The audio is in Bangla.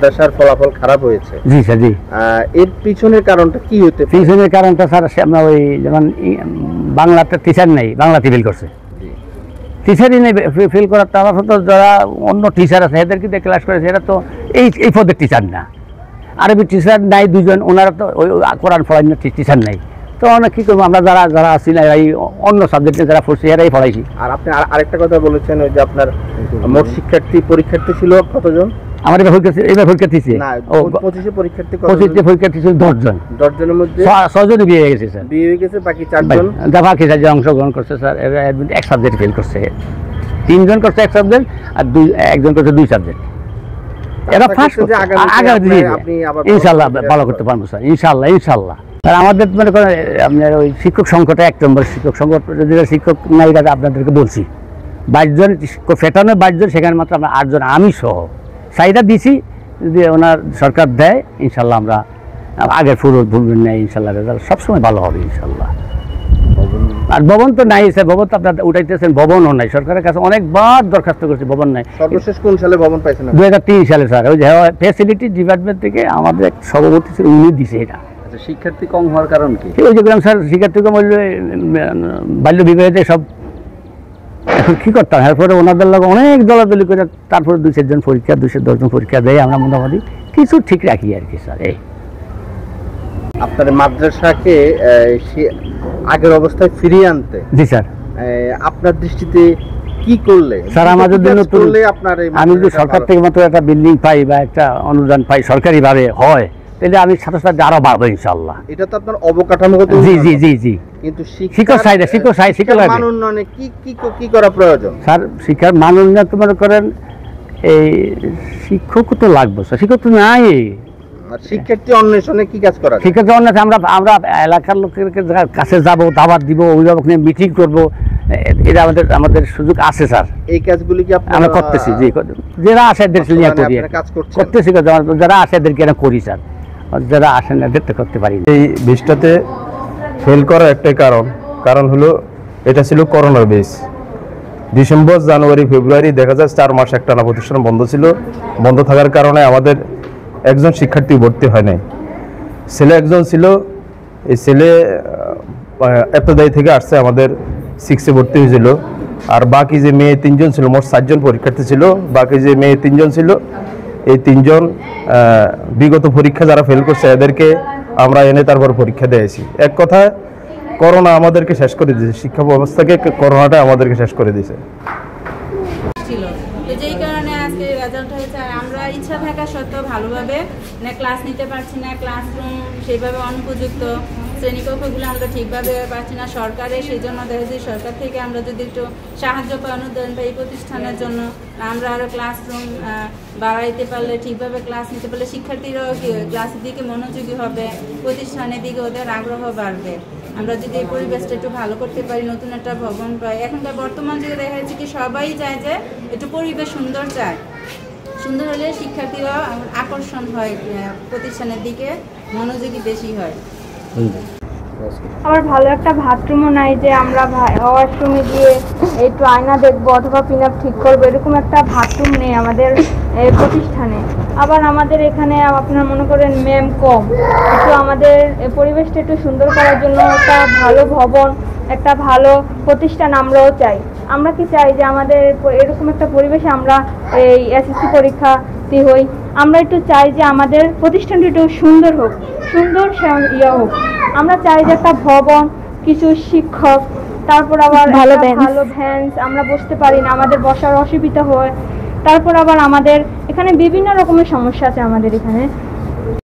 মাদ্রাসার ফলাফল খারাপ হয়েছে। জি স্যার, জি। এর পিছনের কারণটা কি হতে পারে? পিছনের কারণটা স্যার আমরা ওই যেমন বাংলাতে টিচার নেই, বাংলাতে ফেল করছে। টিচারই নেই, ফেল করার তারা তো যারা অন্য টিচার আছে এদেরকে দিয়ে ক্লাস করেছে, এরা তো এই পদের টিচার না। আরবি টিচার নাই দুজন, ওনারা তো ওই কোরআন পড়াই না, টিচার নাই। তো আমরা কী করবো, আমরা যারা আছি না এই অন্য সাবজেক্টে যারা পড়ছি এরাই পড়াইছি। আর আপনি আরেকটা কথা বলেছেন, ওই যে আপনার মোট পরীক্ষার্থী ছিল কতজন? আমার এবার পরীক্ষার্থী ছিল 25 পরীক্ষার্থী ছিল 10 জন। 10 জনের মধ্যে 6 জন বিয়ে হয়ে গেছে স্যার। বিয়ে হয়ে গেছে, বাকি 4 জন বাকি 4 জন অংশগ্রহণ করছে স্যার। এক সাবজেক্ট ফেল করছে, 3 জন করছে এক সাবজেক্ট, আর একজন করছে 2 সাবজেক্ট। এরা ফার্স্ট ইনশাল্লাহ ভালো করতে পারবো স্যার, ইনশাল্লাহ। আর আমাদের মনে করেন আপনার ওই শিক্ষক সংকটে 1 নম্বর শিক্ষক সংকট, শিক্ষক নাই আপনাদেরকে বলছি 22 জন ফেটানো, 22 জন, সেখানে মাত্র আমরা 8 জন আমি সহ চাহিদা দিছি। যদি ওনার সরকার দেয় ইনশাল্লাহ আমরা আগের ভুলবেন না, ইনশাল্লাহ রেজাল্ট সবসময় ভালো হবে ইনশাল্লাহ। আর ভবন তো নাই স্যার, ভবন তো আপনার উঠাইতেছেন, ভবনও নাই। সরকারের কাছে অনেকবার দরখাস্ত করছি, ভবন নাই। সর্বশেষ কোন সালে ভবন পাইছেন? 2003 সালে স্যার। ওই যে ফ্যাসিলিটি ডিপার্টমেন্ট থেকে আমাদের এক সভাপতি ছিল, উনি দিছে এটা। শিক্ষার্থী কম হওয়ার কারণ কি? ওই যে স্যার শিক্ষার্থী কম হইলে বাল্য বিবাহেতে সব এখন কী করতাম, এরপরে ওনাদের লোক অনেক দলাদলি করে তারপরে 2-4 জন পরীক্ষা, 210 জন পরীক্ষা দেয়। আমরা মোটামুটি কিছু ঠিক রাখি আর কি স্যার। এই আপনার মাদ্রাসাকে আগের অবস্থায় ফিরিয়ে আনতে, জি স্যার, আপনার দৃষ্টিতে কি করলে স্যার আমাদের জন্য আমি যদি সরকার থেকে মাত্র একটা বিল্ডিং পাই বা একটা অনুদান পাই সরকারিভাবে হয়, তাহলে আমি সাথে সাথে আরো বাড়বো ইনশাল্লাহ। এটা তো আপনার অবকাঠামোগত। জি। কিন্তু শিক্ষক মান উন্নয়নে কি করা প্রয়োজন স্যার? শিক্ষার মান উন্নয়ন তো মনে করেন এই শিক্ষক তো লাগবে স্যার, শিক্ষক তো নাই। শিক্ষার্থী অন্বেষণে কি কাজ করা? শিক্ষার্থী অন্বেষণে আমরা এলাকার লোকের কাছে যাবো, দাওয়াত দিব, অভিভাবক নিয়ে মিটিং করবো, এটা আমাদের সুযোগ আছে স্যার। এই কাজগুলি কি আমরা করতেছি? জি, যারা আসে এদেরকে নিয়ে করি, করতেছি, যারা আসে এদেরকে করি স্যার, যারা আসেন এদের তো করতে পারি। এই বেসটাতে ফেল করার একটাই কারণ হলো এটা ছিল করোনার বেস। ডিসেম্বর, জানুয়ারি, ফেব্রুয়ারি দেখা যায় 4 মাস একটানা প্রতিষ্ঠান বন্ধ ছিল। বন্ধ থাকার কারণে আমাদের একজন শিক্ষার্থী ভর্তি হয় নাই। ছেলে একজন ছিল, এই ছেলে এপ্রিল থেকে আসছে, আমাদের 6-এ ভর্তি হয়েছিল। আর বাকি যে মেয়ে 3 জন ছিল, মোট 7 জন পরীক্ষার্থী ছিল। বাকি যে মেয়ে 3 জন ছিল, এই 3 জন বিগত পরীক্ষা যারা ফেল করছে এদেরকে আমরা এনে তারপর পরীক্ষা দিয়েছি। এক কথায় করোনা আমাদেরকে শেষ করে দিয়েছে, শিক্ষা ব্যবস্থাকে করোনাটা আমাদেরকে শেষ করে দিয়েছে। যেই কারণে আজকে রেজাল্ট হয়েছে। আর আমরা ইচ্ছা থাকা সত্ত্বেও ভালোভাবে ক্লাস নিতে পারছি না, ক্লাসরুম সেইভাবে অনুপযুক্ত, শ্রেণীকক্ষগুলো আমরা ঠিকভাবে পাচ্ছি না সরকারের। সেই জন্য দেখা যায় সরকার থেকে আমরা যদি একটু সাহায্য পাই, অনুদান পাই এই প্রতিষ্ঠানের জন্য, আমরা আরও ক্লাসরুম বাড়াইতে পারলে, ঠিকভাবে ক্লাস নিতে পারলে শিক্ষার্থীরাও ক্লাসের দিকে মনোযোগী হবে, প্রতিষ্ঠানের দিকে ওদের আগ্রহ বাড়বে। আমরা যদি এই পরিবেশটা একটু ভালো করতে পারি, নতুন একটা ভবন পাই। এখনকার বর্তমান যুগে দেখা যাচ্ছে কি সবাই চায় যে একটু পরিবেশ সুন্দর চায়, সুন্দর হলে শিক্ষার্থীরা আকর্ষণ হয়, প্রতিষ্ঠানের দিকে মনোযোগী বেশি হয়। আবার ভালো একটা বাথরুমও নাই যে আমরা ওয়াশরুমে গিয়ে একটু আয়না দেখবো অথবা পিনআপ ঠিক করবো, এরকম একটা বাথরুম নেই আমাদের প্রতিষ্ঠানে। আবার আমাদের এখানে আপনার মনে করেন ম্যাম কম, একটু আমাদের পরিবেশটা একটু সুন্দর করার জন্য একটা ভালো ভবন, একটা ভালো প্রতিষ্ঠান আমরাও চাই। আমরা কি চাই যে আমাদের এরকম একটা পরিবেশে আমরা এই এসএসসি পরীক্ষা হই, আমরা একটু চাই যে আমাদের প্রতিষ্ঠানটি একটু সুন্দর হোক, সুন্দর হোক। আমরা চাই যে একটা ভবন, কিছু শিক্ষক, তারপর আবার ভালো ভ্যান, আমরা বসতে পারি না, আমাদের বসার অসুবিধা হয়। তারপর আবার আমাদের এখানে বিভিন্ন রকমের সমস্যা আছে আমাদের এখানে।